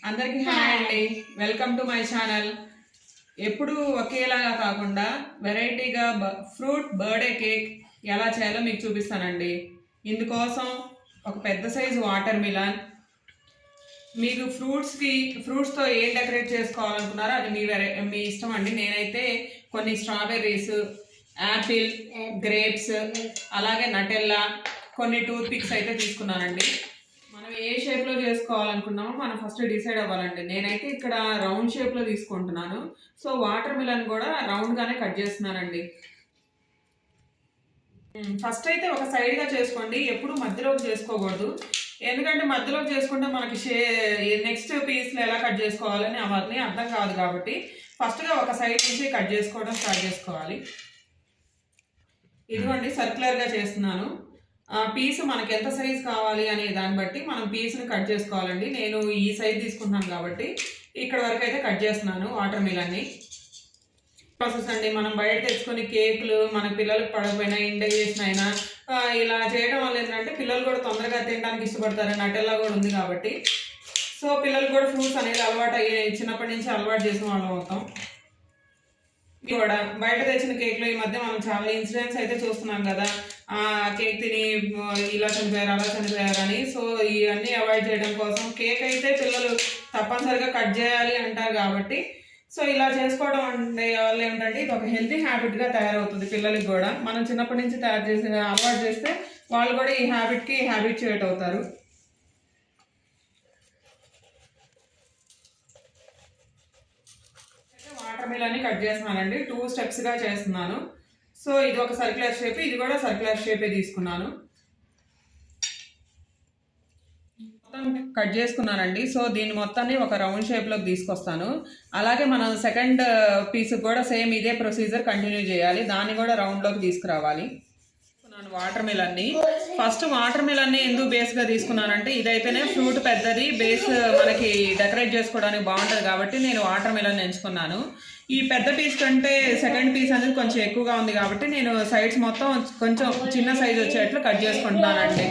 అందరికీ హాయ్ అండి. Welcome to my channel. ఎప్పుడు ఒకేలాగా కాకుండా వెరైటీగా ఫ్రూట్ బర్త్డే కేక్ ఎలా చేయాలో మీకు చూపిస్తానండి. ఇందుకోసం ఒక పెద్ద సైజు వాటర్ మిలన్, మీకు ఫ్రూట్స్తో ఏం డెకరేట్ చేసుకోవాలనుకున్నారో అది మీ ఇష్టం అండి. నేనైతే కొన్ని స్ట్రాబెర్రీస్, యాపిల్, గ్రేప్స్, అలాగే నటెల్లా, కొన్ని టూత్ పిక్స్ అయితే తీసుకున్నానండి. మనం ఏ షేప్లో చేసుకోవాలనుకున్నామో మనం ఫస్ట్ డిసైడ్ అవ్వాలండి. నేనైతే ఇక్కడ రౌండ్ షేప్లో తీసుకుంటున్నాను. సో వాటర్ మిలన్ కూడా రౌండ్గానే కట్ చేస్తున్నానండి. ఫస్ట్ అయితే ఒక సైడ్గా చేసుకోండి, ఎప్పుడు మధ్యలోకి చేసుకోకూడదు. ఎందుకంటే మధ్యలోకి చేసుకుంటే మనకి నెక్స్ట్ పీస్లో ఎలా కట్ చేసుకోవాలని అవన్నీ అర్థం కాదు. కాబట్టి ఫస్ట్గా ఒక సైడ్ నుంచి కట్ చేసుకోవడం స్టార్ట్ చేసుకోవాలి. ఇదిగోండి సర్క్యులర్గా చేస్తున్నాను. పీస్ మనకి ఎంత సైజ్ కావాలి అనే దాన్ని బట్టి మనం పీస్ని కట్ చేసుకోవాలండి. నేను ఈ సైజ్ తీసుకుంటున్నాను కాబట్టి ఇక్కడ వరకు అయితే కట్ చేస్తున్నాను వాటర్ మిలన్ని. ప్రాసెస్ అండి. మనం బయట తెచ్చుకొని కేకులు మన పిల్లలకు పడకపోయినా, ఇండైజేషన్ అయినా ఇలా చేయడం వల్ల ఏంటంటే పిల్లలు కూడా తొందరగా తినడానికి ఇష్టపడతారు. నటెల్లా కూడా ఉంది కాబట్టి సో పిల్లలు కూడా ఫ్రూట్స్ అనేది అలవాటు అయ్యి చిన్నప్పటి నుంచి అలవాటు చేసిన వాళ్ళం అవుతాం. కూడా బయట తెచ్చిన కేక్లో ఈ మధ్య మనం చాలా ఇన్సిడెంట్స్ అయితే చూస్తున్నాం కదా. కేక్ తిని ఇలా చనిపోయారు, అలా చనిపోయారు అని. సో ఇవన్నీ అవాయిడ్ చేయడం కోసం కేక్ అయితే పిల్లలు తప్పనిసరిగా కట్ చేయాలి అంటారు కాబట్టి సో ఇలా చేసుకోవడం వల్ల ఏంటంటే ఇది ఒక హెల్తీ హ్యాబిట్గా తయారవుతుంది. పిల్లలకి కూడా మనం చిన్నప్పటి నుంచి అలవాటు చేస్తే వాళ్ళు కూడా ఈ హ్యాబిట్కి హ్యాబిట్యుయేట్ అవుతారు. వాటర్ మిలన్ని కట్ చేస్తున్నానండి. 2 స్టెప్స్గా చేస్తున్నాను. సో ఇది ఒక సర్క్యులర్ షేప్, ఇది కూడా సర్క్యులర్ షేపే తీసుకున్నాను. మొత్తం కట్ చేసుకున్నానండి. సో దీన్ని మొత్తాన్ని ఒక రౌండ్ షేప్లోకి తీసుకొస్తాను. అలాగే మనం సెకండ్ పీస్కి కూడా సేమ్ ఇదే ప్రొసీజర్ కంటిన్యూ చేయాలి. దాన్ని కూడా రౌండ్లోకి తీసుకురావాలి. వాటర్ మిలన్ని ఫస్ట్ వాటర్ మిలన్ని ఎందుకు బేస్గా తీసుకున్నానంటే ఇదైతేనే ఫ్రూట్ పెద్దది, బేస్ మనకి డెకరేట్ చేసుకోవడానికి బాగుంటుంది కాబట్టి నేను వాటర్ మిలన్ ఎంచుకున్నాను. ఈ పెద్ద పీస్ కంటే సెకండ్ పీస్ అనేది కొంచెం ఎక్కువగా ఉంది కాబట్టి నేను సైడ్స్ మొత్తం కొంచెం చిన్న సైజ్ వచ్చేట్లు కట్ చేసుకుంటున్నానండి.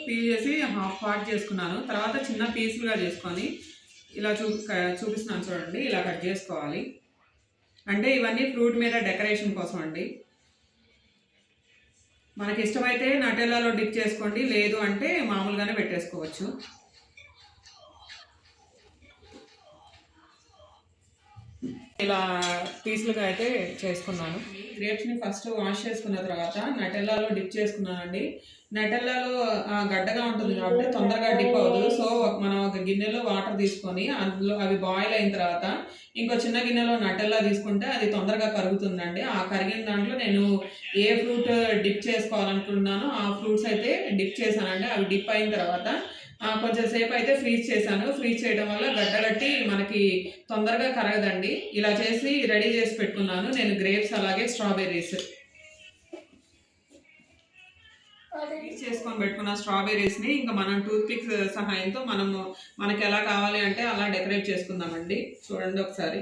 పీస్ చేసి హాఫ్ పార్ట్ చేసుకున్నాను. తర్వాత చిన్న పీసులుగా చేసుకొని ఇలా చూపిస్తున్నాను చూడండి. ఇలా కట్ చేసుకోవాలి. అంటే ఇవన్నీ ఫ్రూట్ మీద డెకరేషన్ కోసం అండి. మనకి ఇష్టమైతే నటెల్లాలో డిప్ చేసుకోండి, లేదు అంటే మామూలుగానే పెట్టేసుకోవచ్చు. ఇలా పీసులుగా అయితే చేసుకున్నాను. గ్రేప్స్ని ఫస్ట్ వాష్ చేసుకున్న తర్వాత నటెల్లాలో డిప్ చేసుకున్నానండి. నటెల్లాలో గడ్డగా ఉంటుంది కాబట్టి తొందరగా డిప్ అవ్వదు. సో మనం ఒక గిన్నెలో వాటర్ తీసుకొని అందులో అవి బాయిల్ అయిన తర్వాత ఇంకో చిన్న గిన్నెలో నటెల్లా తీసుకుంటే అది తొందరగా కరుగుతుందండి. ఆ కరిగిన దాంట్లో నేను ఏ ఫ్రూట్ డిప్ చేసుకోవాలనుకుంటున్నానో ఆ ఫ్రూట్స్ అయితే డిప్ చేశానండి. అవి డిప్ అయిన తర్వాత కొంచెం సేపు అయితే ఫ్రీజ్ చేశాను. ఫ్రీజ్ చేయడం వల్ల గడ్డగట్టి మనకి తొందరగా కరగదండి. ఇలా చేసి రెడీ చేసి పెట్టుకున్నాను నేను గ్రేప్స్ అలాగే స్ట్రాబెర్రీస్. ఫ్రీజ్ చేసుకొని పెట్టుకున్న స్ట్రాబెర్రీస్ని ఇంకా మనం టూత్ పిక్స్ సహాయంతో మనకి ఎలా కావాలి అంటే అలా డెకరేట్ చేసుకుందామండి. చూడండి ఒకసారి.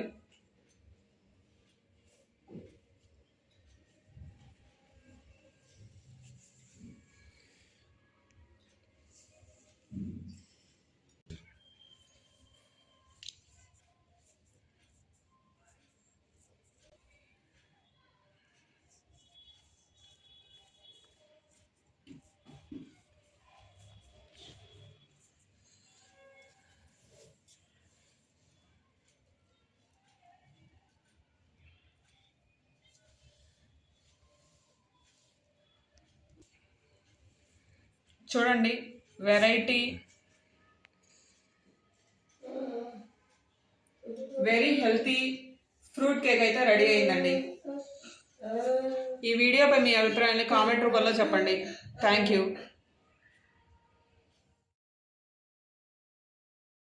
చూడండి variety very healthy fruit cake అయితే రెడీ అయిందండి. ఈ వీడియోపై మీ అభిప్రాయాన్ని కామెంట్ రూపంలో చెప్పండి. Thank you.